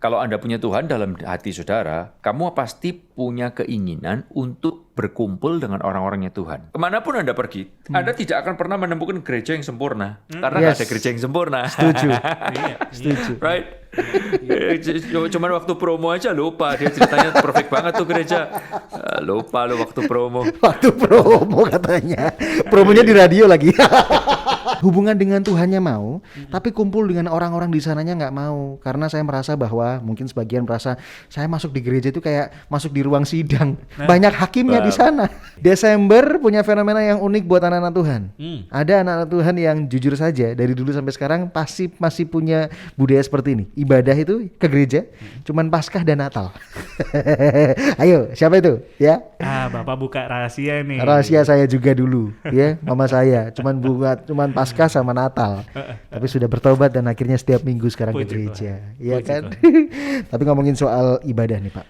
kalau Anda punya Tuhan dalam hati saudara, kamu pasti punya keinginan untuk berkumpul dengan orang-orangnya Tuhan. Kemanapun Anda pergi, Anda tidak akan pernah menemukan gereja yang sempurna. Karena nggak ada gereja yang sempurna. Setuju. Setuju. Right? Cuman waktu promo aja lupa. Dia ceritanya perfect banget tuh gereja. Lupa lo waktu promo. Waktu promo katanya. Promonya di radio lagi. Hubungan dengan Tuhannya mau, tapi kumpul dengan orang-orang di sananya nggak mau. Karena saya merasa bahwa, mungkin sebagian merasa, saya masuk di gereja itu kayak masuk di ruang sidang. Banyak hakimnya di sana. Desember punya fenomena yang unik buat anak-anak Tuhan. Ada anak-anak Tuhan yang jujur saja, dari dulu sampai sekarang pasti masih punya budaya seperti ini. Ibadah itu ke gereja, cuman Paskah dan Natal. Ayo, siapa itu? Ya. Bapak buka rahasia nih. Rahasia saya juga dulu, ya, mama saya. Cuman Paskah sama Natal. Tapi sudah bertobat dan akhirnya setiap minggu sekarang ke gereja. Iya kan? Tapi ngomongin soal ibadah nih, Pak.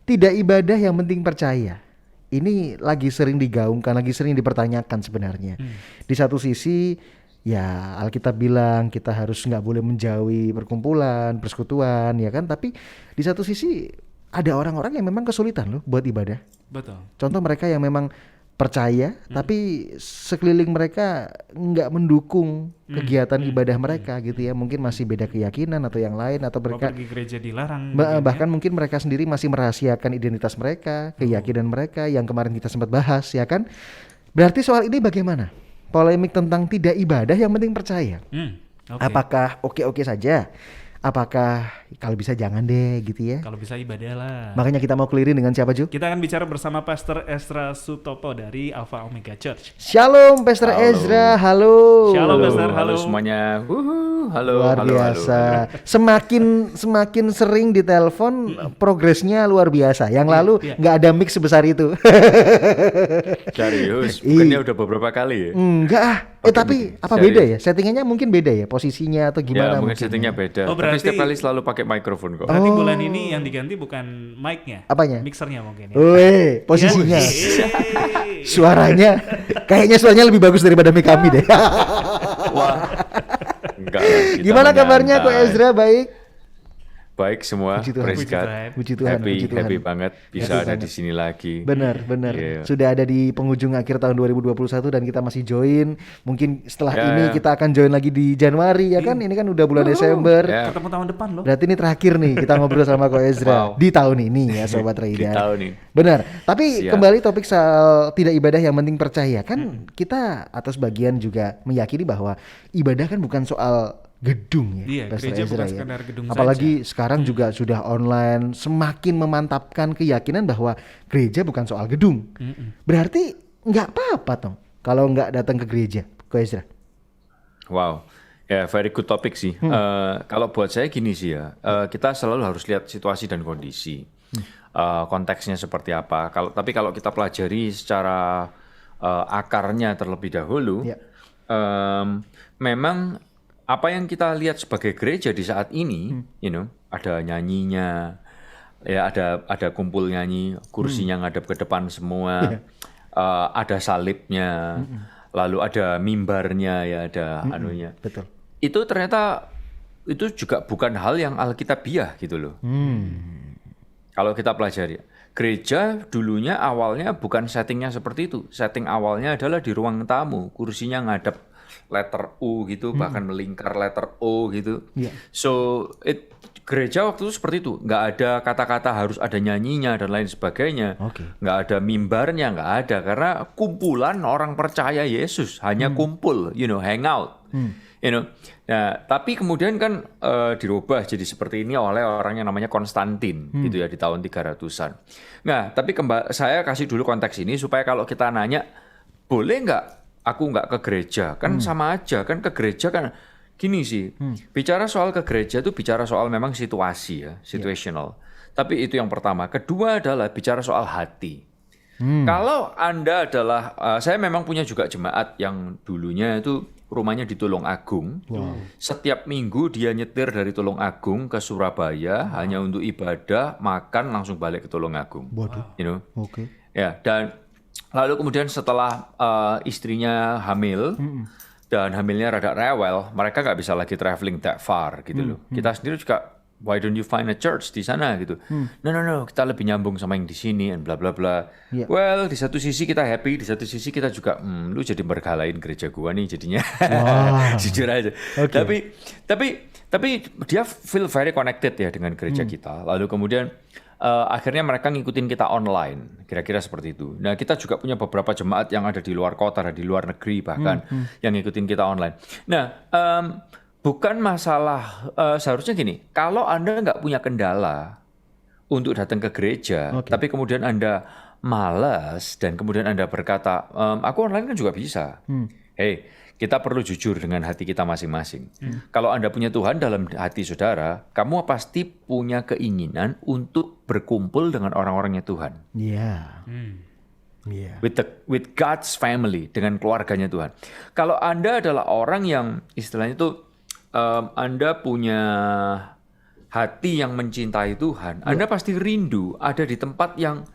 Tidak ibadah yang penting percaya. Ini lagi sering digaungkan, lagi sering dipertanyakan sebenarnya. Di satu sisi, ya Alkitab bilang kita harus nggak boleh menjauhi perkumpulan, persekutuan, ya kan? Tapi di satu sisi ada orang-orang yang memang kesulitan loh buat ibadah. Betul. Contoh mereka yang memang percaya, tapi sekeliling mereka nggak mendukung kegiatan ibadah mereka gitu ya. Mungkin masih beda keyakinan atau yang lain, atau mereka pergi gereja dilarang. bahkan mungkin mereka sendiri masih merahasiakan identitas mereka, keyakinan mereka yang kemarin kita sempat bahas, ya kan? Berarti soal ini bagaimana? Polemik tentang tidak ibadah yang penting percaya. Apakah oke-oke saja? Apakah kalau bisa jangan deh gitu ya? Kalau bisa ibadah lah. Makanya kita mau clearin dengan siapa, Ju? Kita akan bicara bersama Pastor Ezra Sutopo dari Alpha Omega Church. Shalom Pastor Ezra, halo. Shalom Pastor, halo semuanya. Halo, Luar biasa. Semakin sering ditelepon, progresnya luar biasa. Yang lalu nggak ada mix sebesar itu. Serius, bukannya udah beberapa kali ya? Enggak ah. Tapi apa serius. beda ya? Settingannya mungkin beda ya, posisinya atau gimana? Ya, mungkin settingnya beda. Oh, Tapi setiap kali selalu pakai mikrofon kok. Berarti bulan ini yang diganti bukan mic-nya. Apanya? Mixernya mungkin ya. Woi, posisinya. Suaranya kayaknya suaranya lebih bagus daripada mic kami deh. Wah. Enggak lah, kita Gimana kabarnya kok menyantai. Ezra? Baik? Baik semua, Puji Tuhan. praise God. Puji Tuhan, puji Tuhan. Happy banget bisa ada di sini lagi. Benar. Iya. Sudah ada di penghujung akhir tahun 2021 dan kita masih join. Mungkin setelah Ya, ini kita akan join lagi di Januari ya kan? Ini kan udah bulan Desember. Ya. Ketemu tahun depan loh. Berarti ini terakhir nih kita ngobrol sama Ko Ezra di tahun ini ya Sobat Di Raidan. tahun ini. Benar. Tapi Siap. kembali topik soal tidak ibadah yang penting percaya. Kan kita atau sebagian juga meyakini bahwa ibadah kan bukan soal gedung ya. Iya, Pastor gereja Ezra bukan ya. sekedar gedung Apalagi sekarang juga sudah online, semakin memantapkan keyakinan bahwa gereja bukan soal gedung. Berarti nggak apa-apa toh kalau nggak datang ke gereja, Ko Ezra. Wow. Ya, very good topic sih. Kalau buat saya gini sih ya, kita selalu harus lihat situasi dan kondisi. Konteksnya seperti apa. Tapi kalau kita pelajari secara akarnya terlebih dahulu, Ya. memang apa yang kita lihat sebagai gereja di saat ini, ada nyanyinya, ya ada kumpul nyanyi, kursinya ngadep ke depan semua, ada salibnya, lalu ada mimbarnya, ya ada anunya. Betul. Itu ternyata itu juga bukan hal yang alkitabiah gitu loh. Kalau kita pelajari, gereja dulunya awalnya bukan settingnya seperti itu. Setting awalnya adalah di ruang tamu, kursinya ngadep letter U gitu, bahkan melingkar letter O gitu. Iya. So, gereja waktu itu seperti itu. Nggak ada kata-kata harus ada nyanyinya dan lain sebagainya. Oke. Nggak ada mimbarnya, nggak ada. Karena kumpulan orang percaya Yesus, hanya kumpul, hang out. Nah, tapi kemudian kan dirubah jadi seperti ini oleh orang yang namanya Konstantin gitu ya di tahun 300-an. Nah, tapi saya kasih dulu konteks ini supaya kalau kita nanya, boleh nggak aku nggak ke gereja? Kan sama aja, kan ke gereja kan gini sih. Bicara soal ke gereja itu bicara soal memang situasi ya, situational. Tapi itu yang pertama. Kedua adalah bicara soal hati. Kalau Anda adalah, saya memang punya juga jemaat yang dulunya itu rumahnya di Tulung Agung. Setiap minggu dia nyetir dari Tulung Agung ke Surabaya hanya untuk ibadah, makan, langsung balik ke Tulung Agung. Waduh. Oke. Ya, dan lalu kemudian setelah istrinya hamil dan hamilnya rada rewel, mereka nggak bisa lagi traveling that far gitu loh. Kita sendiri juga why don't you find a church di sana gitu. No, kita lebih nyambung sama yang di sini and bla bla bla. Iya. Well, di satu sisi kita happy, di satu sisi kita juga lu jadi bergalain gereja gua nih jadinya. Jujur aja. Tapi dia feel very connected ya dengan gereja kita. Lalu kemudian akhirnya mereka ngikutin kita online, kira-kira seperti itu. Nah, kita juga punya beberapa jemaat yang ada di luar kota, di luar negeri bahkan yang ngikutin kita online. Nah, bukan masalah, seharusnya gini, kalau Anda nggak punya kendala untuk datang ke gereja, tapi kemudian Anda malas dan kemudian Anda berkata, aku online kan juga bisa. Hey, kita perlu jujur dengan hati kita masing-masing. Kalau Anda punya Tuhan dalam hati saudara, kamu pasti punya keinginan untuk berkumpul dengan orang-orangnya Tuhan. Iya. Iya. With God's family, dengan keluarganya Tuhan. Kalau Anda adalah orang yang istilahnya itu Anda punya hati yang mencintai Tuhan, Anda pasti rindu ada di tempat yang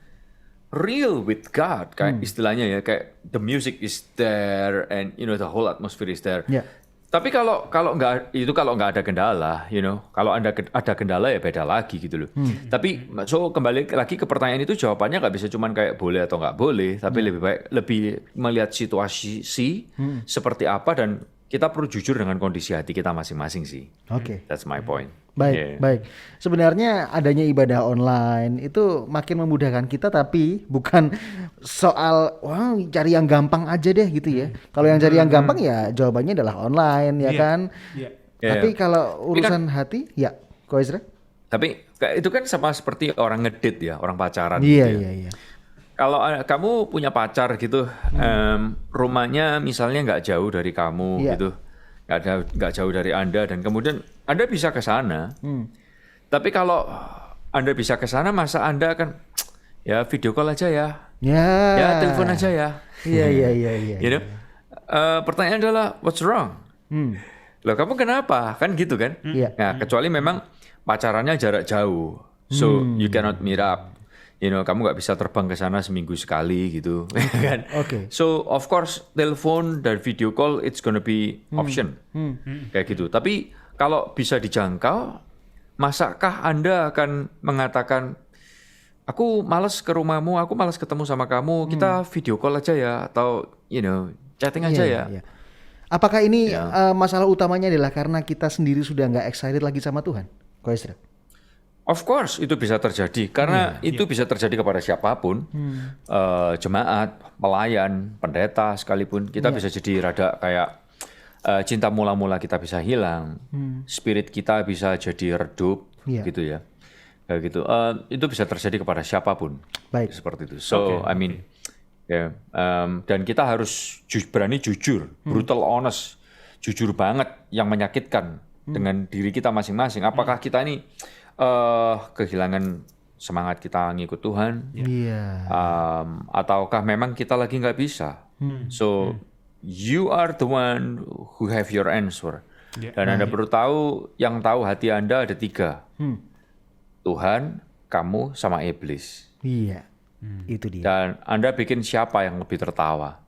real with God, kayak istilahnya ya, kayak the music is there and the whole atmosphere is there. Yeah. Tapi kalau nggak ada kendala, kalau Anda ada kendala ya beda lagi gitu loh. Tapi kembali lagi ke pertanyaan itu, jawabannya nggak bisa cuman kayak boleh atau nggak boleh, tapi lebih melihat situasi seperti apa, dan kita perlu jujur dengan kondisi hati kita masing-masing sih. Oke. That's my point. Baik. Sebenarnya adanya ibadah online itu makin memudahkan kita, tapi bukan soal cari yang gampang aja deh gitu ya. Kalau yang cari yang gampang ya jawabannya adalah online ya kan. Tapi kalau urusan hati ya, Ko Ezra? Tapi itu kan sama seperti orang ngedate ya, orang pacaran. Iya. Kalau kamu punya pacar gitu, rumahnya misalnya nggak jauh dari kamu gitu, nggak jauh dari Anda, dan kemudian Anda bisa ke sana. Tapi kalau Anda bisa ke sana, masa Anda akan ya video call aja ya, ya telepon aja ya. Iya. Pertanyaan adalah what's wrong? Loh, kamu kenapa? Kan gitu kan? Nah, kecuali memang pacarannya jarak jauh, so you cannot meet up. Kamu nggak bisa terbang ke sana seminggu sekali gitu, kan? So of course telepon dan video call it's gonna be option, kayak gitu. Tapi kalau bisa dijangkau, masakah Anda akan mengatakan, aku malas ke rumahmu, aku malas ketemu sama kamu, kita video call aja ya, atau chatting aja ya? Apakah ini masalah utamanya adalah karena kita sendiri sudah nggak excited lagi sama Tuhan, Ko Ezra? Of course itu bisa terjadi, karena itu bisa terjadi kepada siapapun, jemaat, pelayan, pendeta sekalipun. Kita bisa jadi rada kayak cinta mula-mula kita bisa hilang, spirit kita bisa jadi redup, gitu ya, kayak gitu. Itu bisa terjadi kepada siapapun, seperti itu. So I mean, dan kita harus berani jujur, brutal honest, jujur banget, yang menyakitkan dengan diri kita masing-masing. Apakah kita ini kehilangan semangat kita ngikut Tuhan, ataukah memang kita lagi nggak bisa? So you are the one who have your answer. Dan Anda perlu tahu, yang tahu hati Anda ada 3, Tuhan, kamu, sama iblis. Itu dia. Dan Anda bikin siapa yang lebih tertawa?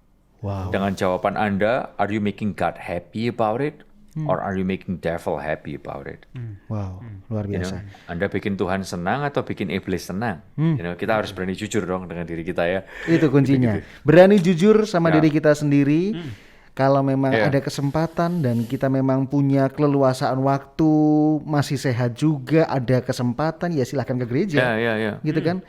Dengan jawaban Anda, are you making God happy about it? Or are you making devil happy about it? Wow, luar biasa. Anda bikin Tuhan senang atau bikin iblis senang? Kita harus berani jujur dong dengan diri kita ya. Itu kuncinya. Berani jujur sama diri kita sendiri. Kalau memang ada kesempatan dan kita memang punya keleluasaan waktu, masih sehat juga, ada kesempatan, ya silahkan ke gereja. Gitu kan?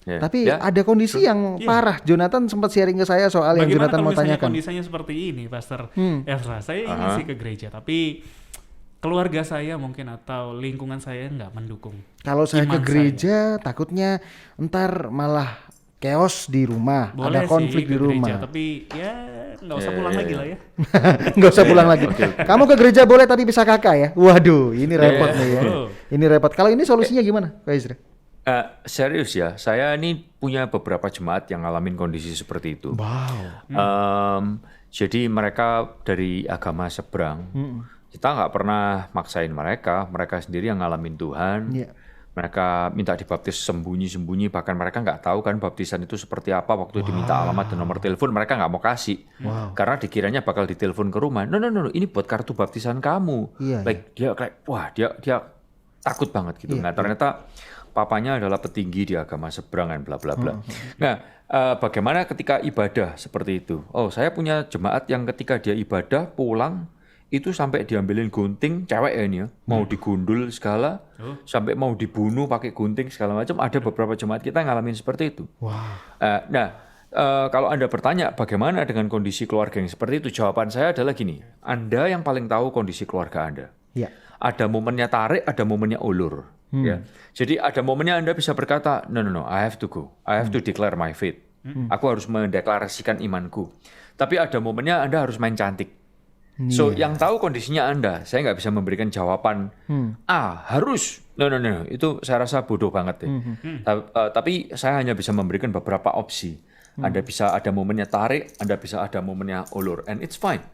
Tapi ada kondisi yang parah. Jonathan sempat sharing ke saya soal yang Jonathan mau tanyakan. Kondisinya seperti ini, Pastor Ezra. Saya ingin sih ke gereja, tapi keluarga saya mungkin atau lingkungan saya nggak mendukung. Kalau saya ke gereja, takutnya ntar malah chaos di rumah, boleh ada konflik sih, di rumah. Gereja, tapi ya nggak usah pulang lagi lah ya. Nggak usah pulang lagi. Kamu ke gereja boleh tapi bisa kakak ya. Waduh, ini repot nih ya. Ini repot. Kalau ini solusinya gimana, Pak Ezra? Serius ya, saya ini punya beberapa jemaat yang ngalamin kondisi seperti itu. Jadi mereka dari agama seberang, kita nggak pernah maksain mereka sendiri yang ngalamin Tuhan. Mereka minta dibaptis sembunyi-sembunyi, bahkan mereka nggak tahu kan baptisan itu seperti apa. Waktu diminta alamat dan nomor telepon, mereka nggak mau kasih, karena dikiranya bakal ditelepon ke rumah. No, ini buat kartu baptisan kamu. Dia takut banget gitu. Nah ternyata papanya adalah petinggi di agama seberangan bla bla bla. Nah bagaimana ketika ibadah seperti itu? Oh saya punya jemaat yang ketika dia ibadah pulang itu sampai diambilin gunting, cewek ya ini ya, mau digundul segala, sampai mau dibunuh pakai gunting segala macam. Ada beberapa jemaat kita yang ngalamin seperti itu. Kalau Anda bertanya bagaimana dengan kondisi keluarga yang seperti itu, jawaban saya adalah gini, Anda yang paling tahu kondisi keluarga Anda. Ya. Ada momennya tarik, ada momennya ulur. Ya. Jadi ada momennya Anda bisa berkata, no, I have to go, I have to declare my faith. Aku harus mendeklarasikan imanku. Tapi ada momennya Anda harus main cantik. So yang tahu kondisinya Anda, saya nggak bisa memberikan jawaban harus, no, itu saya rasa bodoh banget deh. Tapi saya hanya bisa memberikan beberapa opsi. Anda bisa ada momennya tarik, Anda bisa ada momennya ulur, and it's fine.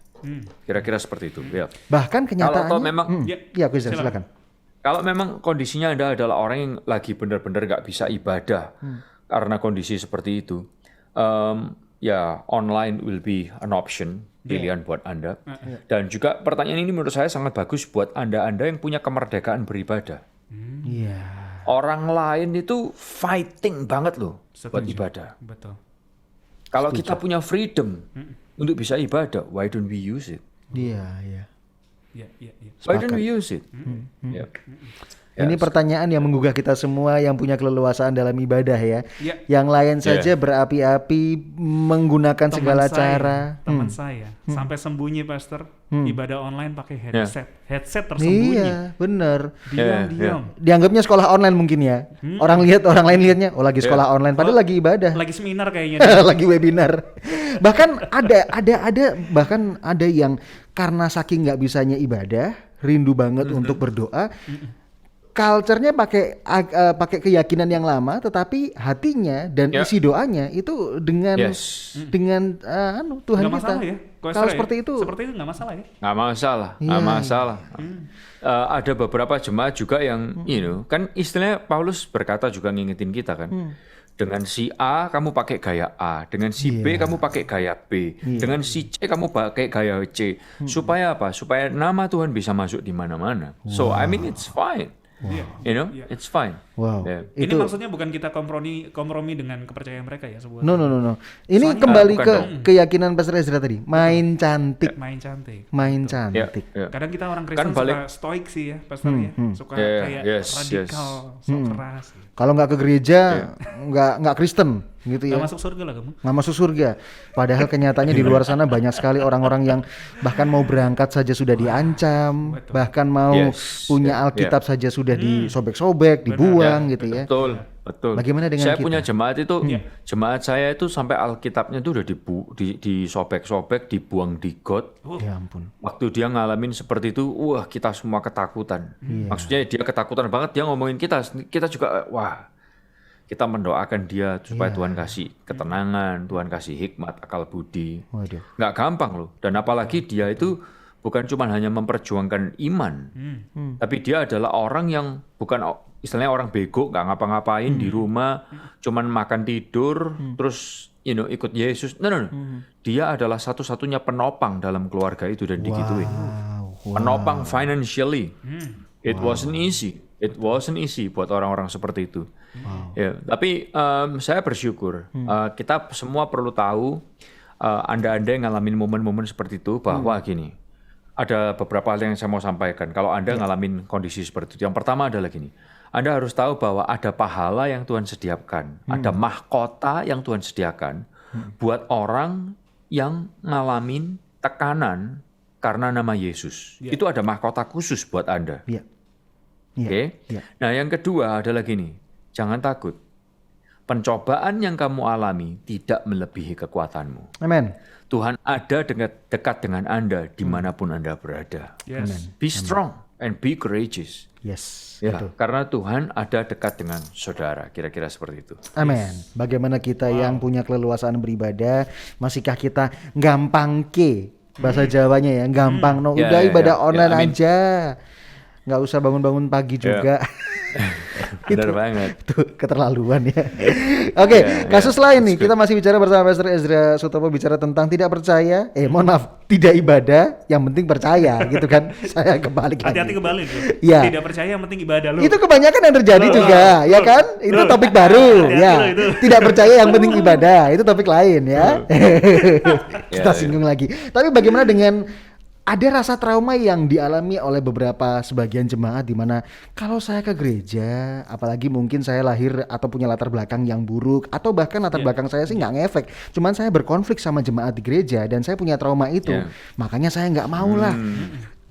Kira-kira seperti itu. Ya. Bahkan kenyataannya. Kalau memang, ya Gus, silakan. Kalau memang kondisinya Anda adalah orang yang lagi benar-benar nggak bisa ibadah karena kondisi seperti itu, ya online will be an option. Pilihan buat Anda. Dan juga pertanyaan ini menurut saya sangat bagus buat Anda yang punya kemerdekaan beribadah. Orang lain itu fighting banget loh buat ibadah. Betul. Kalau kita punya freedom untuk bisa ibadah, why don't we use it? Iya. Why don't we use it? Ini pertanyaan yang menggugah kita semua yang punya keleluasaan dalam ibadah ya. Yang lain saja berapi-api menggunakan segala cara. Teman saya sampai sembunyi pastor ibadah online pakai headset tersembunyi. Iya, benar. Diam. Dianggapnya sekolah online mungkin ya. Orang lain lihatnya, lagi sekolah online padahal lagi ibadah. Lagi seminar kayaknya. Lagi webinar. Bahkan ada yang karena saking nggak bisanya ibadah, rindu banget untuk berdoa. Culture-nya pakai keyakinan yang lama, tetapi hatinya dan isi doanya itu dengan Tuhan Nggak kita. masalah ya? Kalau seperti itu nggak masalah ya? Nggak masalah. Ada beberapa jemaat juga yang, kan istilahnya Paulus berkata juga ngingetin kita kan. Dengan si A kamu pakai gaya A, dengan si B kamu pakai gaya B, dengan si C kamu pakai gaya C. Supaya apa? Supaya nama Tuhan bisa masuk di mana-mana. So I mean it's fine. It's fine. Wow. Ini maksudnya bukan kita kompromi dengan kepercayaan mereka ya sebuah. No. Ini soalnya kembali ke keyakinan Pastor Ezra tadi. Main cantik. Kadang kita orang Kristen suka stoik sih ya, Pastor ya. Suka kayak radikal, sok keras. Kalau nggak ke gereja, nggak Kristen gitu ya. Nggak masuk surga lah kamu. Nggak masuk surga. Padahal kenyataannya di luar sana banyak sekali orang-orang yang bahkan mau berangkat saja sudah diancam, bahkan mau punya Alkitab saja sudah disobek-sobek, dibuang gitu ya. Betul. Bagaimana dengan saya kita? punya jemaat itu, jemaat saya itu sampai Alkitabnya itu udah disobek-sobek, dibuang di got. Ya ampun. Waktu dia ngalamin seperti itu, wah kita semua ketakutan. Maksudnya dia ketakutan banget, dia ngomongin kita juga, wah kita mendoakan dia supaya Tuhan kasih ketenangan, Tuhan kasih hikmat, akal budi. Nggak gampang loh. Dan apalagi dia itu bukan cuma hanya memperjuangkan iman, tapi dia adalah orang yang bukan istilahnya orang bego, nggak ngapa-ngapain di rumah, cuman makan tidur, terus ikut Yesus. No. Dia adalah satu-satunya penopang dalam keluarga itu dan digituin. Penopang financially. It wasn't easy buat orang-orang seperti itu. Ya, tapi saya bersyukur. Kita semua perlu tahu, Anda yang ngalamin momen-momen seperti itu, bahwa gini, ada beberapa hal yang saya mau sampaikan. Kalau Anda ngalamin kondisi seperti itu, yang pertama adalah gini, Anda harus tahu bahwa ada pahala yang Tuhan sediakan, ada mahkota yang Tuhan sediakan buat orang yang ngalamin tekanan karena nama Yesus. Itu ada mahkota khusus buat Anda. Oke. Nah, yang kedua adalah gini, jangan takut. Pencobaan yang kamu alami tidak melebihi kekuatanmu. Amen. Tuhan ada dekat dengan Anda dimanapun Anda berada. Be strong and be courageous. Karena Tuhan ada dekat dengan saudara. Kira-kira seperti itu. Amin. Bagaimana kita yang punya keleluasaan beribadah, masihkah kita gampang bahasa Jawanya ya, gampang. Udah ibadah online aja. Nggak usah bangun-bangun pagi juga. Benar banget. Itu keterlaluan ya. Oke, kasus lain nih. Kita masih bicara bersama Pastor Ezra Sutopo bicara tentang tidak percaya. Mohon maaf, tidak ibadah, yang penting percaya gitu kan. Saya kebalik lagi. Hati-hati kebalik loh. Iya. Tidak percaya yang penting ibadah lu. Itu kebanyakan yang terjadi juga, ya kan? Itu topik baru, ya. Tidak percaya yang penting ibadah, itu topik lain ya. Kita singgung lagi. Tapi bagaimana dengan ada rasa trauma yang dialami oleh beberapa sebagian jemaat di mana kalau saya ke gereja, apalagi mungkin saya lahir atau punya latar belakang yang buruk atau bahkan latar belakang saya sih nggak ngefek, cuman saya berkonflik sama jemaat di gereja dan saya punya trauma itu, makanya saya nggak mau lah.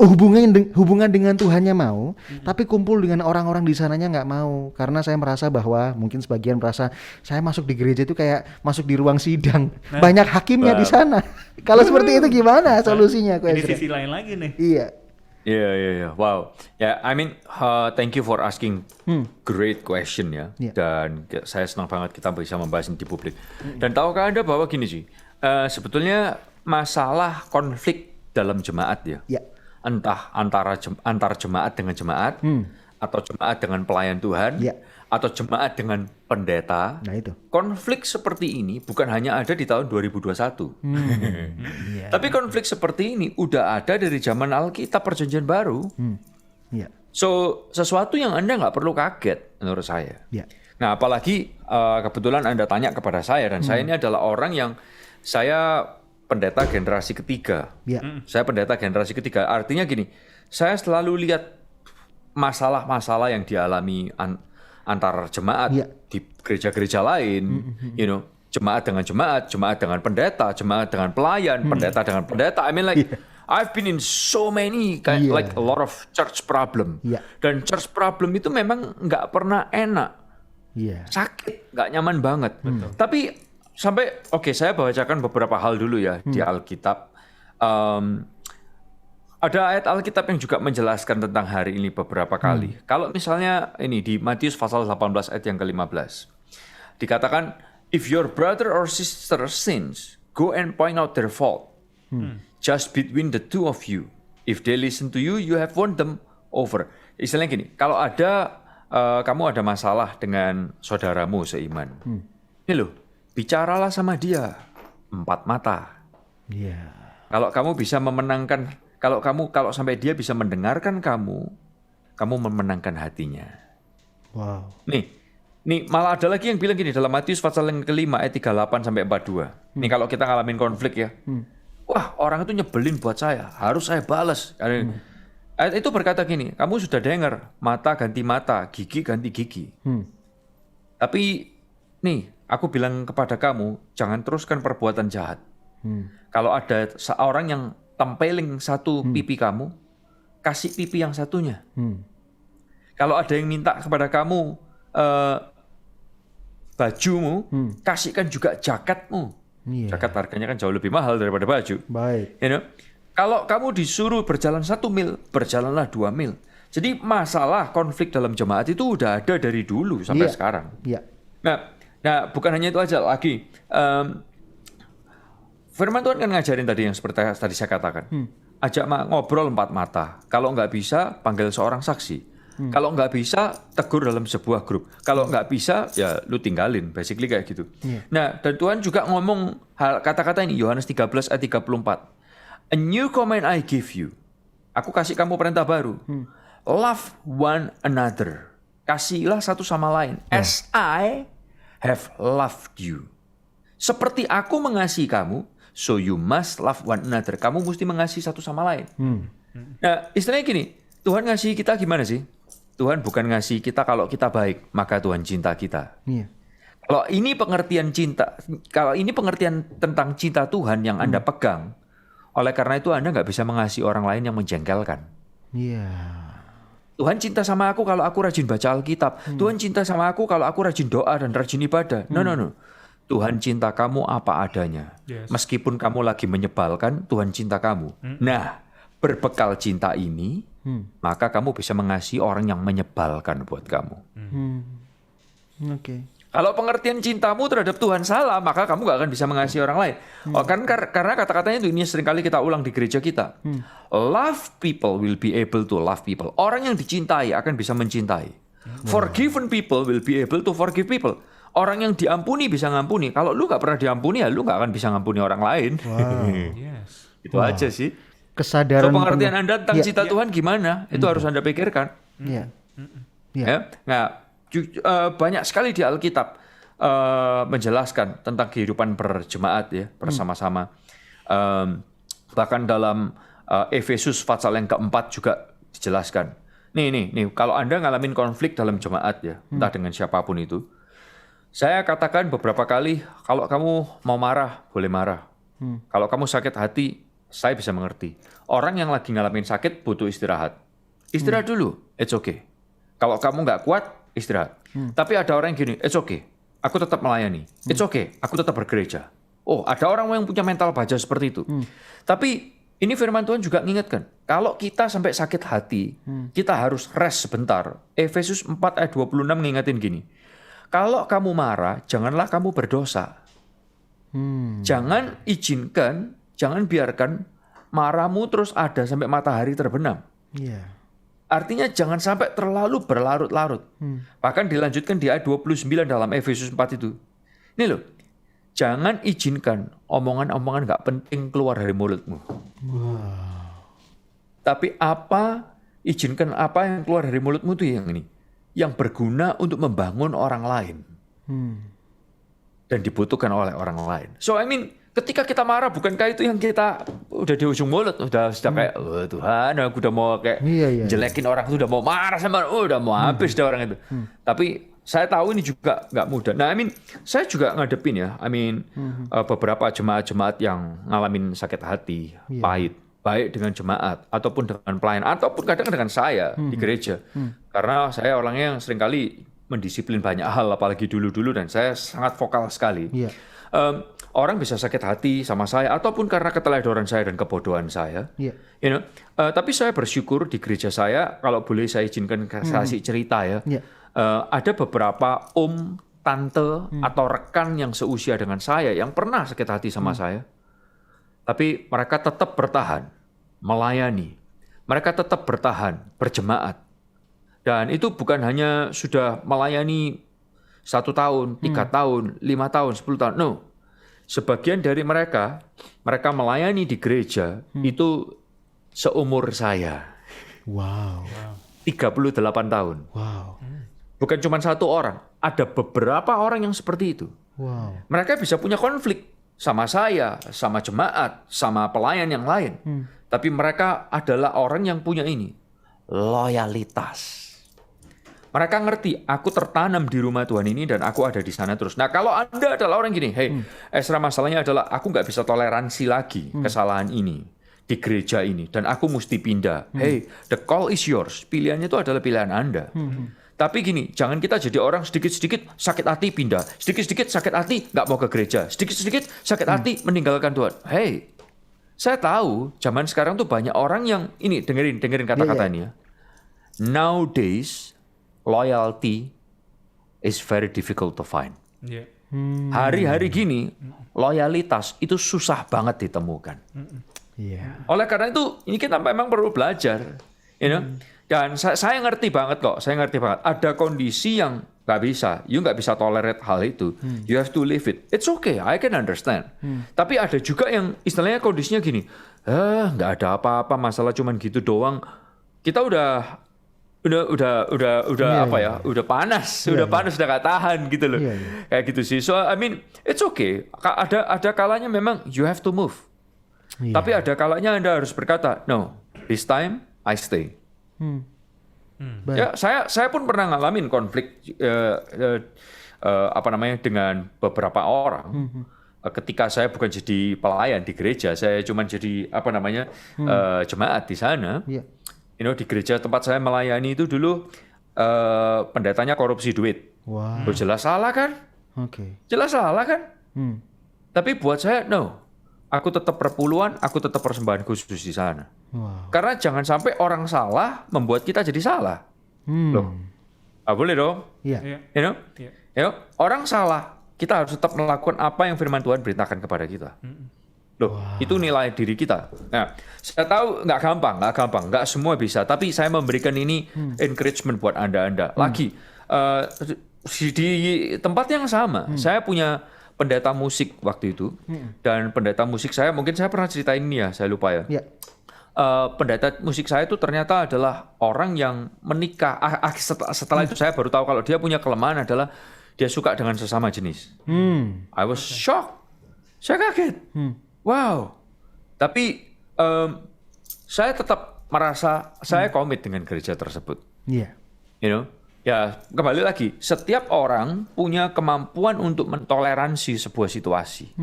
Hubungan dengan Tuhannya mau, tapi kumpul dengan orang-orang di sananya nggak mau, karena saya merasa bahwa mungkin sebagian merasa saya masuk di gereja itu kayak masuk di ruang sidang, banyak hakimnya di sana. Kalau seperti itu gimana solusinya? Ini sisi lain lagi nih. Iya. Yeah. Wow. I mean, thank you for asking great question ya. Dan saya senang banget kita bisa membahas ini di publik. Dan tahukah Anda bahwa gini sih, sebetulnya masalah konflik dalam jemaat ya. Entah antar jemaat dengan jemaat, atau jemaat dengan pelayan Tuhan, atau jemaat dengan pendeta. Nah itu. Konflik seperti ini bukan hanya ada di tahun 2021. Tapi konflik seperti ini udah ada dari zaman Alkitab Perjanjian Baru. So, sesuatu yang Anda nggak perlu kaget menurut saya. Nah, apalagi kebetulan Anda tanya kepada saya, dan saya ini adalah orang yang saya pendeta generasi ketiga. Saya pendeta generasi ketiga. Artinya gini, saya selalu lihat masalah-masalah yang dialami antar jemaat di gereja-gereja lain, jemaat dengan jemaat, jemaat dengan pendeta, jemaat dengan pelayan, pendeta dengan pendeta. I mean like I've been in so many like a lot of church problem. Dan church problem itu memang nggak pernah enak. Sakit, nggak nyaman banget. Tapi saya bacakan beberapa hal dulu ya di Alkitab. Ada ayat Alkitab yang juga menjelaskan tentang hari ini beberapa kali. Kalau misalnya ini di Matius pasal 18 ayat yang ke-15. Dikatakan, if your brother or sister sins, go and point out their fault. Just between the two of you. If they listen to you, you have won them over. Istilahnya gini, kalau ada kamu ada masalah dengan saudaramu seiman. Ini loh, bicaralah sama dia 4 mata. Kalau kamu bisa memenangkan, kalau sampai dia bisa mendengarkan kamu memenangkan hatinya. Wow. Nih malah ada lagi yang bilang gini dalam Matius pasal yang ke-5 ayat 38 sampai 42. Nih kalau kita ngalamin konflik ya. Wah, orang itu nyebelin buat saya, harus saya balas. Ayat itu berkata gini, kamu sudah dengar, mata ganti mata, gigi ganti gigi. Tapi nih, aku bilang kepada kamu, jangan teruskan perbuatan jahat. Kalau ada seorang yang tempeling satu pipi kamu, kasih pipi yang satunya. Kalau ada yang minta kepada kamu bajumu, kasihkan juga jaketmu. Jaket harganya kan jauh lebih mahal daripada baju. Baik. Kalau kamu disuruh berjalan 1 mil, berjalanlah 2 mil. Jadi masalah konflik dalam jemaat itu udah ada dari dulu sampai sekarang. Nah, bukan hanya itu aja lagi. Firman Tuhan kan ngajarin tadi yang seperti tadi saya katakan. Ajak ngobrol 4 mata. Kalau nggak bisa, panggil seorang saksi. Kalau nggak bisa, tegur dalam sebuah grup. Kalau nggak bisa, ya lu tinggalin. Basically kayak gitu. Nah, dan Tuhan juga ngomong kata-kata ini, Yohanes 13 ayat 34. A new command I give you. Aku kasih kamu perintah baru. Love one another. Kasihilah satu sama lain. As I have loved you. Seperti aku mengasihi kamu, so you must love one another. Kamu mesti mengasihi satu sama lain. Nah, istilahnya gini, Tuhan ngasihi kita gimana sih? Tuhan bukan ngasihi kita kalau kita baik, maka Tuhan cinta kita. Kalau ini pengertian cinta, kalau ini pengertian tentang cinta Tuhan yang Anda pegang, oleh karena itu Anda nggak bisa mengasihi orang lain yang menjengkelkan. Tuhan cinta sama aku kalau aku rajin baca Alkitab. Tuhan cinta sama aku kalau aku rajin doa dan rajin ibadah. No. Tuhan cinta kamu apa adanya. Meskipun kamu lagi menyebalkan, Tuhan cinta kamu. Nah, berbekal cinta ini, maka kamu bisa mengasihi orang yang menyebalkan buat kamu. Kalau pengertian cintamu terhadap Tuhan salah, maka kamu gak akan bisa mengasihi orang lain. Karena kata-katanya itu ini seringkali kita ulang di gereja kita. Love people will be able to love people. Orang yang dicintai akan bisa mencintai. Forgiven people will be able to forgive people. Orang yang diampuni bisa ngampuni. Kalau lu nggak pernah diampuni ya lu nggak akan bisa ngampuni orang lain. Yes. Itu aja sih. Kesadaran So pengertian Anda tentang Iya. cita Tuhan gimana? Itu harus Anda pikirkan. Iya. Iya. Ya. Nah, banyak sekali di Alkitab menjelaskan tentang kehidupan berjemaat ya, bersama-sama. Bahkan dalam Efesus pasal yang keempat juga dijelaskan. Nih, kalau Anda ngalamin konflik dalam jemaat ya, entah dengan siapapun itu, saya katakan beberapa kali, kalau kamu mau marah, boleh marah. Kalau kamu sakit hati, saya bisa mengerti. Orang yang lagi ngalamin sakit butuh istirahat. Istirahat dulu, it's okay. Kalau kamu nggak kuat, istirahat. Tapi ada orang yang gini, it's okay. Aku tetap melayani. It's okay. Aku tetap bergereja. Oh, ada orang yang punya mental baja seperti itu. Tapi ini firman Tuhan juga mengingatkan, kalau kita sampai sakit hati, kita harus rest sebentar. Efesus 4 ayat 26 mengingatin gini. Kalau kamu marah, janganlah kamu berdosa. Jangan izinkan, jangan biarkan marahmu terus ada sampai matahari terbenam. Iya. Artinya jangan sampai terlalu berlarut-larut. Bahkan dilanjutkan di ayat 29 dalam Efesus 4 itu. Ini loh, jangan izinkan omongan-omongan gak penting keluar dari mulutmu. Tapi izinkan apa yang keluar dari mulutmu itu yang ini. Yang berguna untuk membangun orang lain. Dan dibutuhkan oleh orang lain. So I mean, ketika kita marah, bukankah itu yang kita udah di ujung mulut, sudah kayak, oh Tuhan, aku udah mau kayak jelekin orang itu, udah mau marah sama, udah mau habis dah orang itu. Tapi saya tahu ini juga nggak mudah. Nah, I mean, saya juga ngadepin ya, beberapa jemaat-jemaat yang ngalamin sakit hati, pahit, baik dengan jemaat ataupun dengan pelayan ataupun kadang dengan saya di gereja. Karena saya orangnya yang seringkali mendisiplin banyak hal, apalagi dulu-dulu, dan saya sangat vokal sekali. Orang bisa sakit hati sama saya ataupun karena keteledoran saya dan kebodohan saya. Tapi saya bersyukur di gereja saya, kalau boleh saya izinkan kasih cerita ya. Ada beberapa tante atau rekan yang seusia dengan saya yang pernah sakit hati sama saya. Tapi mereka tetap bertahan melayani. Mereka tetap bertahan berjemaat. Dan itu bukan hanya sudah melayani 1 tahun, 3 tahun, 5 tahun, 10 tahun. No. Sebagian dari mereka melayani di gereja itu seumur saya. Wow. 38 tahun. Wow. Bukan cuma 1 orang, ada beberapa orang yang seperti itu. Wow. Mereka bisa punya konflik sama saya, sama jemaat, sama pelayan yang lain. Tapi mereka adalah orang yang punya ini, loyalitas. Mereka ngerti, aku tertanam di rumah Tuhan ini dan aku ada di sana terus. Nah, kalau Anda adalah orang gini, hey, Ezra, masalahnya adalah aku nggak bisa toleransi lagi kesalahan ini di gereja ini dan aku mesti pindah. Hey, the call is yours. Pilihannya itu adalah pilihan Anda. Tapi gini, jangan kita jadi orang sedikit-sedikit sakit hati pindah, sedikit-sedikit sakit hati nggak mau ke gereja, sedikit-sedikit sakit hati meninggalkan Tuhan. Hey, saya tahu zaman sekarang tuh banyak orang yang ini dengerin kata-kata ini ya. Nowadays loyalty is very difficult to find. Hari-hari gini loyalitas itu susah banget ditemukan. Oleh karena itu ini kita memang perlu belajar, Dan saya ngerti banget kok, ada kondisi yang you nggak bisa tolerate hal itu. You have to live it. It's okay, I can understand. Tapi ada juga yang istilahnya kondisinya gini, nggak ada apa-apa, masalah cuman gitu doang. Kita udah udah panas, udah gak tahan gitu loh. Kayak gitu sih. So I mean, it's okay. Ada kalanya memang you have to move. Tapi ada kalanya Anda harus berkata, no, this time I stay. Ya, saya pun pernah ngalamin konflik dengan beberapa orang. Ketika saya bukan jadi pelayan di gereja, saya cuma jadi jemaat di sana. Di gereja tempat saya melayani itu dulu pendetanya korupsi duit. Wow. Jelas salah kan? Jelas salah kan? Tapi buat saya, no. Aku tetap perpuluhan, aku tetap persembahan khusus di sana. Wow. Karena jangan sampai orang salah membuat kita jadi salah. Loh, boleh dong? Orang salah, kita harus tetap melakukan apa yang firman Tuhan beritakan kepada kita. Loh, itu nilai diri kita. Nah, saya tahu nggak gampang, nggak semua bisa. Tapi saya memberikan ini encouragement buat Anda. Lagi, di tempat yang sama, saya punya pendeta musik waktu itu. Dan pendeta musik saya, mungkin saya pernah ceritain ini ya, saya lupa ya. Ya. Pendeta musik saya itu ternyata adalah orang yang menikah. Setelah itu saya baru tahu kalau dia punya kelemahan adalah dia suka dengan sesama jenis. I was shocked. Saya kaget. Wow. Tapi saya tetap merasa saya komit dengan gereja tersebut. Iya. You know? Ya, kembali lagi, setiap orang punya kemampuan untuk mentoleransi sebuah situasi.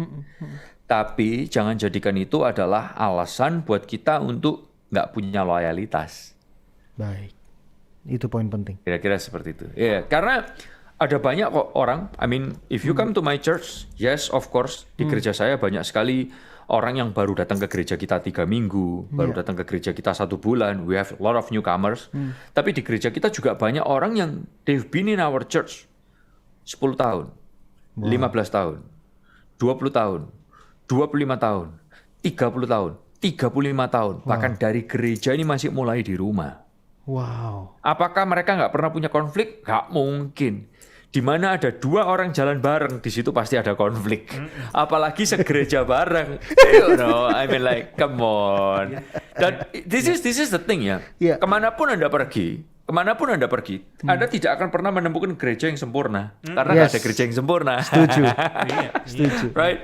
Tapi jangan jadikan itu adalah alasan buat kita untuk nggak punya loyalitas. Baik. Itu poin penting. Kira-kira seperti itu. Ya, karena ada banyak kok orang, I mean, if you come to my church, yes, of course, di gereja saya banyak sekali orang yang baru datang ke gereja kita 3 minggu, baru datang ke gereja kita 1 bulan. We have a lot of newcomers. Tapi di gereja kita juga banyak orang yang they've been in our church 10 tahun, 15 tahun, 20 tahun, 25 tahun, 30 tahun, 35 tahun. Bahkan dari gereja ini masih mulai di rumah. Wow. Apakah mereka nggak pernah punya konflik? Nggak mungkin. Di mana ada 2 orang jalan bareng, di situ pasti ada konflik. Apalagi segereja bareng. You know, I mean like, come on. Dan this is the thing ya. Yeah. Kemanapun Anda pergi, Anda tidak akan pernah menemukan gereja yang sempurna. Karena nggak ada gereja yang sempurna. Setuju. Setuju. Right?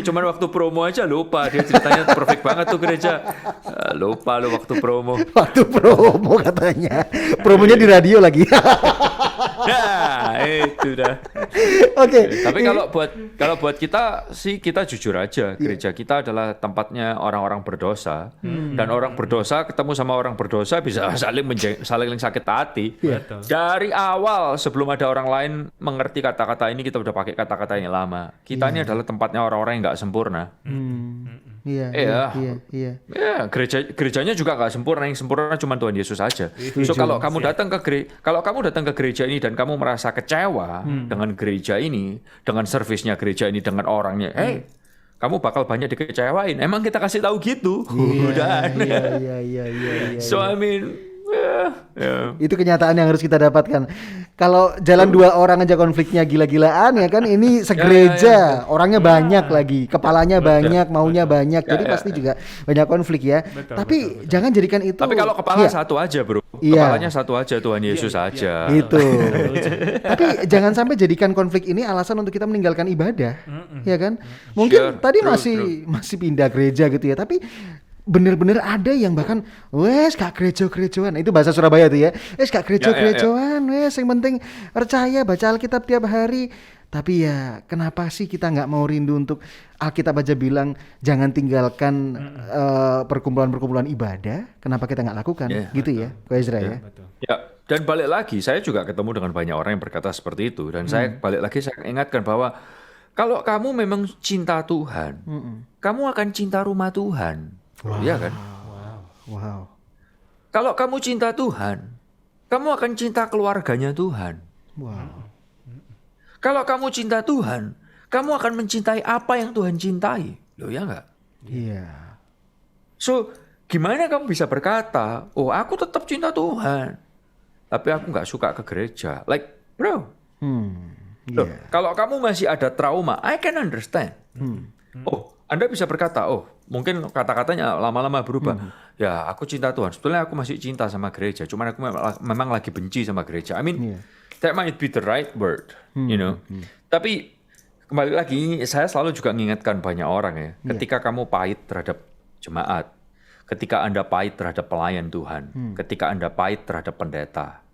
Cuman waktu promo aja lupa. Dia ceritanya perfect banget tuh gereja. Lupa lo waktu promo. Waktu promo katanya. Promonya di radio lagi. Nah, itu dah. Oke. Tapi kalau buat kita sih, kita jujur aja, gereja kita adalah tempatnya orang-orang berdosa, dan orang berdosa ketemu sama orang berdosa bisa saling sakit hati. Betul. Dari awal sebelum ada orang lain mengerti kata-kata ini, kita udah pakai kata-kata yang lama. Kita ini adalah tempatnya orang-orang yang nggak sempurna. Iya. Ya, gerejanya juga nggak sempurna. Yang sempurna cuma Tuhan Yesus saja. So kalau kamu datang ke gereja ini dan kamu merasa kecewa dengan gereja ini, dengan servisnya gereja ini, dengan orangnya, kamu bakal banyak dikecewain. Emang kita kasih tahu gitu. Iya. So I mean, Itu kenyataan yang harus kita dapatkan. Kalau jalan 2 orang aja konfliknya gila-gilaan ya kan, ini segereja, orangnya banyak lagi, kepalanya banyak, maunya banyak, jadi pasti juga banyak konflik ya. Tapi jangan jadikan itu. Tapi kalau kepala satu aja bro, kepalanya satu aja, Tuhan Yesus aja. Itu. Tapi jangan sampai jadikan konflik ini alasan untuk kita meninggalkan ibadah, ya kan? Mungkin tadi masih pindah gereja gitu ya, tapi bener-bener ada yang bahkan wes gak gereja-gerejaan, itu bahasa Surabaya tuh ya, wes gak gereja-gerejaan, wes yang penting percaya baca Alkitab tiap hari. Tapi ya kenapa sih kita nggak mau rindu untuk Alkitab aja bilang jangan tinggalkan perkumpulan-perkumpulan ibadah, kenapa kita nggak lakukan gitu ya, Ko Ezra ya. Ya, dan balik lagi saya juga ketemu dengan banyak orang yang berkata seperti itu, dan saya balik lagi saya ingatkan bahwa kalau kamu memang cinta Tuhan, kamu akan cinta rumah Tuhan. Iya kan? Wow. Kalau kamu cinta Tuhan, kamu akan cinta keluarganya Tuhan. Wow. Kalau kamu cinta Tuhan, kamu akan mencintai apa yang Tuhan cintai. Loh ya enggak? Iya. So, gimana kamu bisa berkata, oh aku tetap cinta Tuhan, tapi aku nggak suka ke gereja. Like, bro. Loh, kalau kamu masih ada trauma, I can understand. Oh, Anda bisa berkata, oh mungkin kata-katanya lama-lama berubah. Ya, aku cinta Tuhan. Sebetulnya aku masih cinta sama gereja. Cuman aku memang lagi benci sama gereja. I mean, that might be the right word, you know. Tapi kembali lagi, saya selalu juga mengingatkan banyak orang ya. Ketika kamu pahit terhadap jemaat, ketika Anda pahit terhadap pelayan Tuhan, ketika Anda pahit terhadap pendeta,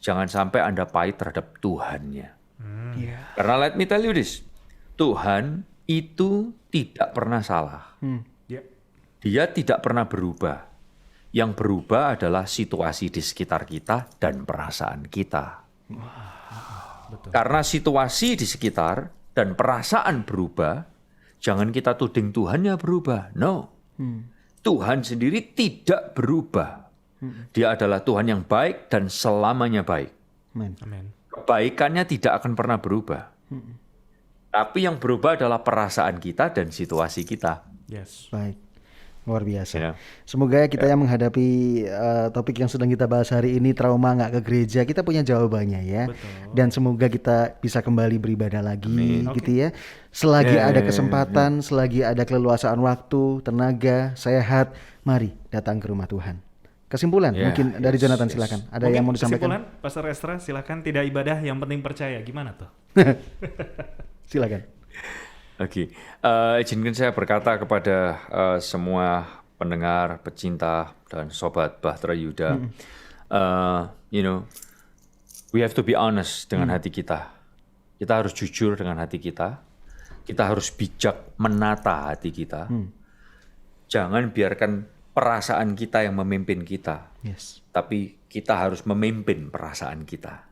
jangan sampai Anda pahit terhadap Tuhannya. Karena let me tell you this, Tuhan itu tidak pernah salah. Dia tidak pernah berubah. Yang berubah adalah situasi di sekitar kita dan perasaan kita. Betul. Karena situasi di sekitar dan perasaan berubah, jangan kita tuding Tuhannya berubah. No. Tuhan sendiri tidak berubah. Dia adalah Tuhan yang baik dan selamanya baik. Amin. Kebaikannya tidak akan pernah berubah. Tapi yang berubah adalah perasaan kita dan situasi kita. Yes. Baik, luar biasa. Ya. Semoga kita yang menghadapi topik yang sedang kita bahas hari ini, trauma nggak ke gereja, kita punya jawabannya ya. Betul. Dan semoga kita bisa kembali beribadah lagi, Amin. gitu ya. Selagi Ya, ada ya, ya, kesempatan, selagi ada keleluasaan waktu, tenaga, sehat, mari datang ke rumah Tuhan. Kesimpulan Ya, mungkin dari Jonathan, silakan. Ada yang mau disampaikan? Kesimpulan, Pastor Ezra, silakan. Tidak ibadah, yang penting percaya. Gimana tuh? Silakan. Oke, izinkan saya berkata kepada semua pendengar, pecinta, dan sobat Bahtera Yuda. We have to be honest dengan hati kita. Kita harus jujur dengan hati kita. Kita harus bijak menata hati kita. Jangan biarkan perasaan kita yang memimpin kita. Yes. Tapi kita harus memimpin perasaan kita.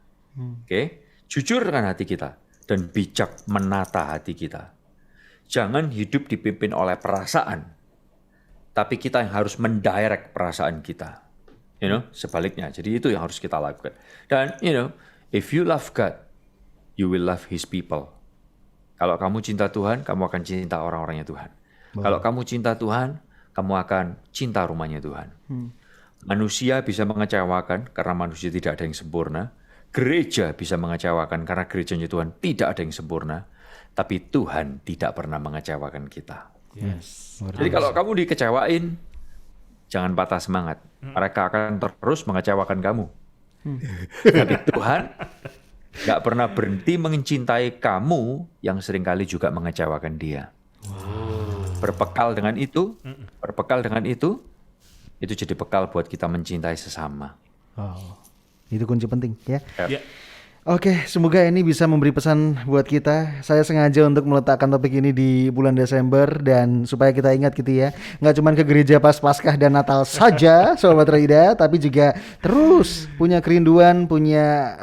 Oke? Jujur dengan hati kita. Dan bijak menata hati kita. Jangan hidup dipimpin oleh perasaan, tapi kita yang harus mendirect perasaan kita. Sebaliknya. Jadi itu yang harus kita lakukan. Dan if you love God, you will love His people. Kalau kamu cinta Tuhan, kamu akan cinta orang-orangnya Tuhan. Kalau kamu cinta Tuhan, kamu akan cinta rumahnya Tuhan. Manusia bisa mengecewakan karena manusia tidak ada yang sempurna. Gereja bisa mengecewakan karena gerejanya Tuhan tidak ada yang sempurna, tapi Tuhan tidak pernah mengecewakan kita. Yes. Jadi kalau kamu dikecewain, jangan patah semangat. Mereka akan terus mengecewakan kamu. Tapi Tuhan nggak pernah berhenti mencintai kamu yang seringkali juga mengecewakan Dia. Berbekal dengan itu, itu jadi bekal buat kita mencintai sesama. Oh, itu kunci penting ya. Ya. Oke, semoga ini bisa memberi pesan buat kita. Saya sengaja untuk meletakkan topik ini di bulan Desember dan supaya kita ingat gitu ya, nggak cuma ke gereja pas Paskah dan Natal saja, Sobat Raida, tapi juga terus punya kerinduan, punya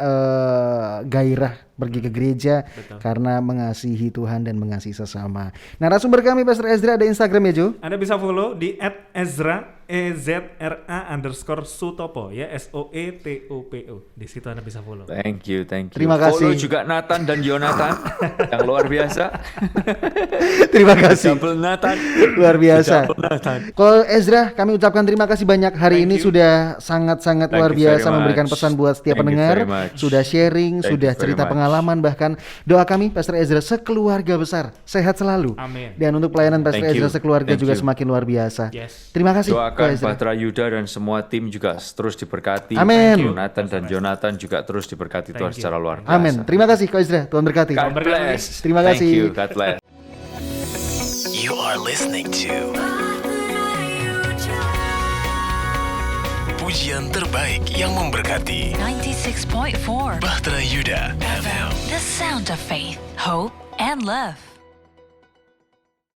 gairah pergi ke gereja. Betul. Karena mengasihi Tuhan dan mengasihi sesama. Narasumber kami Pastor Ezra ada Instagram ya Jo? Anda bisa follow di @ezra @ezra_sutopo ya, SOETOPO. Di situ Anda bisa follow. Thank you. Terima kasih. Follow juga Nathan dan Jonathan yang luar biasa. Terima kasih. Double Nathan. Luar biasa. Double Nathan. Kalau Ezra, kami ucapkan terima kasih banyak hari ini sudah sangat-sangat Thank luar you very biasa memberikan much. pesan buat setiap Thank you pendengar, very much. sudah sharing, Thank sudah you very cerita much. pengalaman, bahkan doa kami Pastor Ezra sekeluarga besar sehat selalu. Amin. Dan untuk pelayanan Pastor Thank you. Ezra sekeluarga Thank juga you. semakin luar biasa. Yes. Terima kasih Ko Doakan Ezra. Bahtera Yuda dan semua tim juga terus diberkati. Amin. Nathan dan Jonathan juga terus diberkati Tuhan you. secara luar biasa. Amin. Terima kasih Ko Ezra. Tuhan berkati. God bless. Terima Thank kasih. you. God bless. You are listening to pujian terbaik yang memberkati 96.4 Bahtera Yuda FM. The sound of faith, hope, and love.